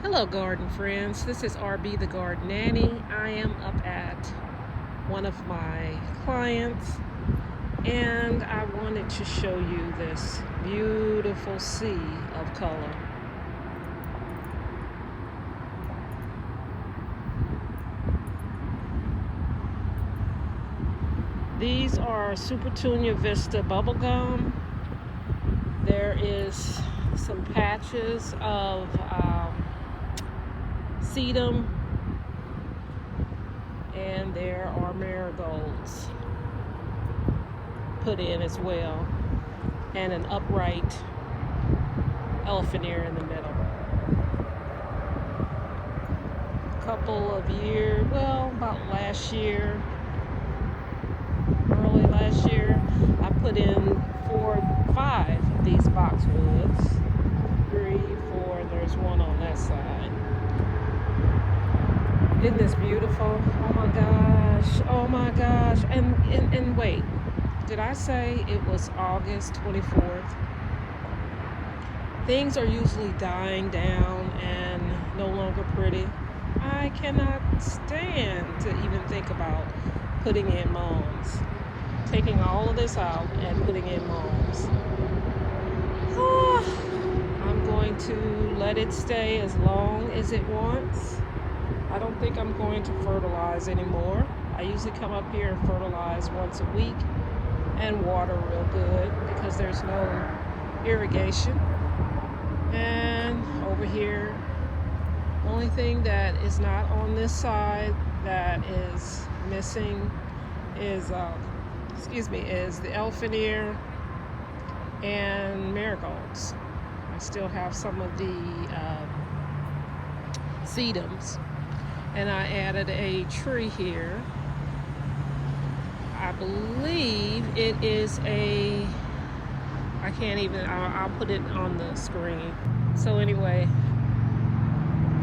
Hello garden friends, this is RB the Garden Nanny. I am up at one of my clients and I wanted to show you this beautiful sea of color. These are Supertunia Vista Bubblegum. There is some patches of sedum, and there are marigolds put in as well, and an upright elephant ear in the middle. A couple of years, well, about last year, early last year, I put in 5 of these boxwoods. 3, 4, and there's one on that side. Isn't this beautiful? Oh my gosh, oh my gosh. And wait, did I say it was August 24th? Things are usually dying down and no longer pretty. I cannot stand to even think about putting in mulms. Taking all of this out and putting in mulms. I'm going to let it stay as long as it wants. I don't think I'm going to fertilize anymore. I usually come up here and fertilize once a week and water real good because there's no irrigation. And over here, the only thing that is not on this side that is missing is the elephant ear and marigolds. I still have some of the sedums, and I added a tree here. I believe it is I'll put it on the screen. So anyway,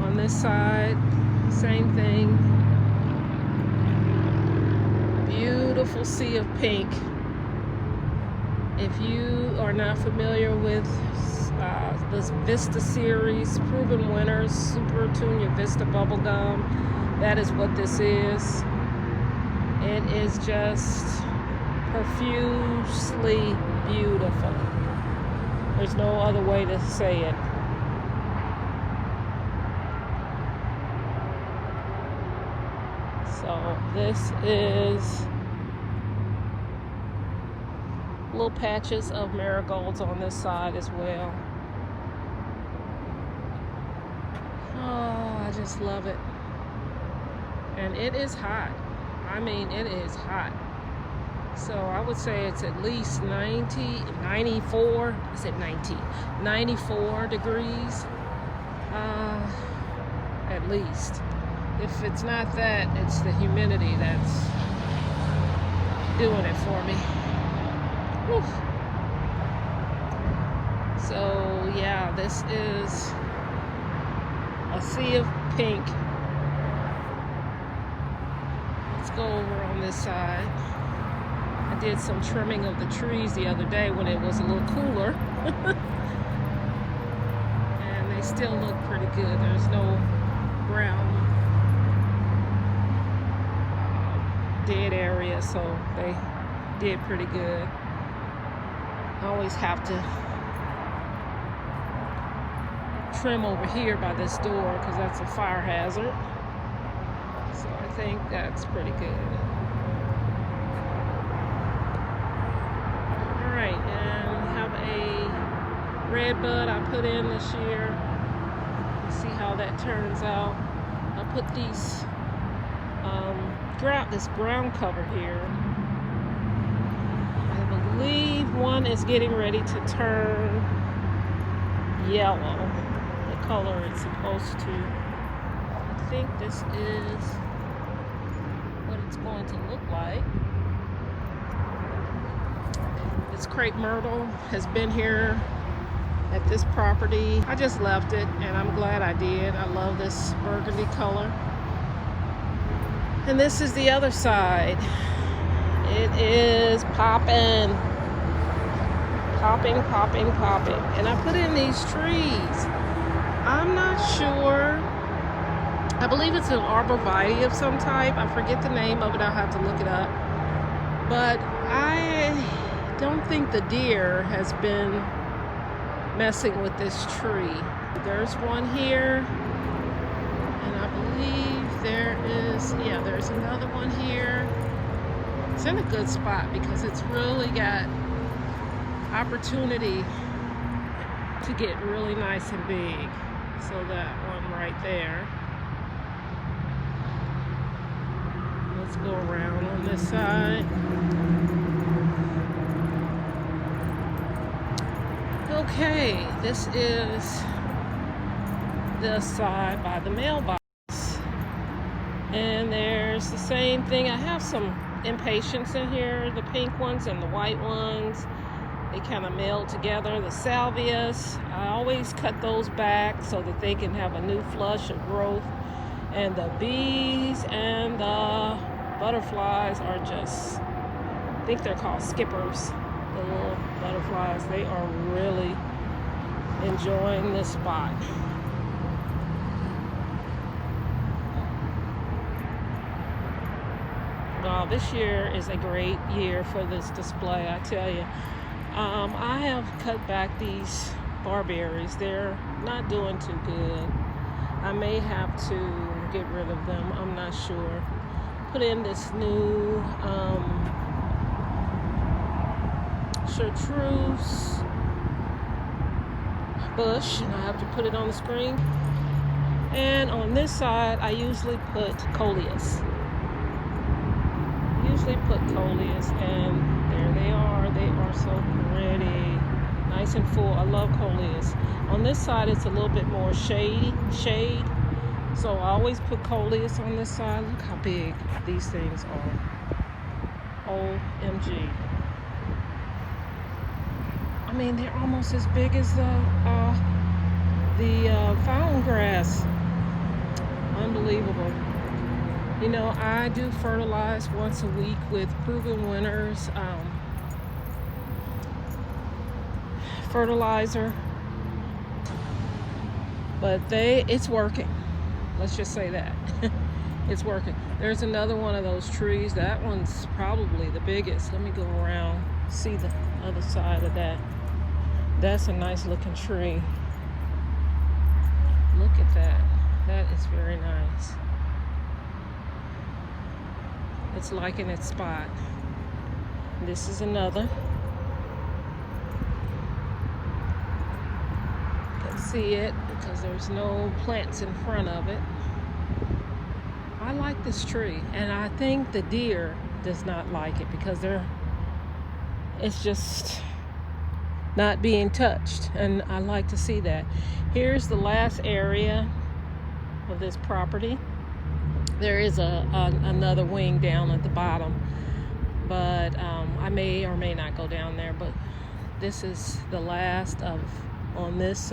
on this side, same thing. Beautiful sea of pink. If you are not familiar with this Vista series, proven winners, Supertunia Vista Bubblegum, that is what this is. It is just profusely beautiful. There's no other way to say it. So this is little patches of marigolds on this side as well. Oh, I just love it. And it is hot. I mean, it is hot. So I would say it's at least 94, I said 94 degrees, at least. If it's not that, it's the humidity that's doing it for me. Whew. So yeah, this is a sea of pink. Let's go over on this side. I did some trimming of the trees the other day when it was a little cooler. And they still look pretty good. There's no brown dead area, so they did pretty good. I always have to trim over here by this door because that's a fire hazard. So I think that's pretty good. Alright, and we have a red bud I put in this year. Let's see how that turns out. I put these this brown cover here. I believe one is getting ready to turn yellow, the color it's supposed to. I think this is what it's going to look like. This crepe myrtle has been here at this property. I just left it and I'm glad I did. I love this burgundy color. And this is the other side. It is popping. Popping. And I put in these trees. I'm not sure. I believe it's an arborvitae of some type. I forget the name of it. I'll have to look it up. But I don't think the deer has been messing with this tree. There's one here, and I believe there's another one here. It's in a good spot because it's really got opportunity to get really nice and big. So that one right there. Let's go around on this side. Okay, this is the side by the mailbox. And there's the same thing. I have some impatiens in here, the pink ones and the white ones. They kind of meld together. The salvias, I always cut those back so that they can have a new flush of growth. And the bees and the butterflies are just, I think they're called skippers. The little butterflies, they are really enjoying this spot. Well, this year is a great year for this display, I tell you. I have cut back these barberries. They're not doing too good. I may have to get rid of them. I'm not sure. Put in this new chartreuse bush, and I have to put it on the screen. And on this side, I usually put coleus. And there they are. They are so pretty, nice and full. I love coleus. On this side, it's a little bit more shade. So I always put coleus on this side. Look how big these things are. OMG. I mean, they're almost as big as the fountain grass. Unbelievable. You know, I do fertilize once a week with Proven Winners fertilizer, but it's working. Let's just say that. It's working. There's another one of those trees. That one's probably the biggest. Let me go around, see the other side of that. That's a nice looking tree. Look at that. That is very nice. It's liking its spot. This is another. You can see it because there's no plants in front of it. I like this tree, and I think the deer does not like it because it's just not being touched, and I like to see that. Here's the last area of this property. There is another wing down at the bottom, but I may or may not go down there, but this is the last on this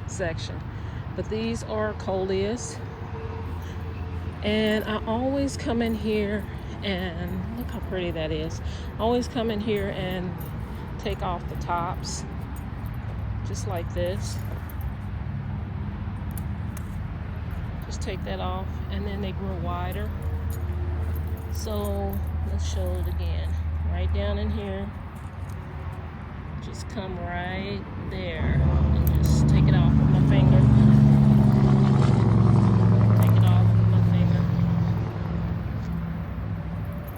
section. But these are coleus, and I always come in here and look how pretty that is. I always come in here and take off the tops just like this. Just take that off, and then they grow wider. So let's show it again. Right down in here, just come right there and just take it off with my finger. Take it off with my finger,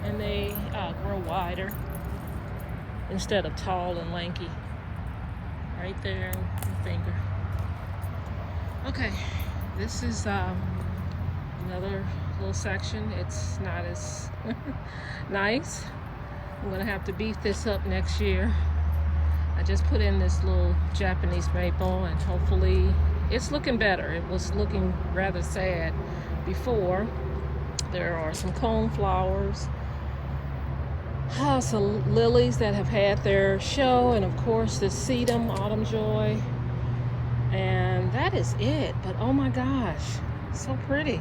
and they grow wider instead of tall and lanky. Right there with my finger. Okay. This is another little section. It's not as nice. I'm gonna have to beef this up next year. I just put in this little Japanese maple, and hopefully it's looking better. It was looking rather sad before. There are some cone flowers, some lilies that have had their show, and of course the sedum, autumn joy. And that is it. But oh my gosh, so pretty.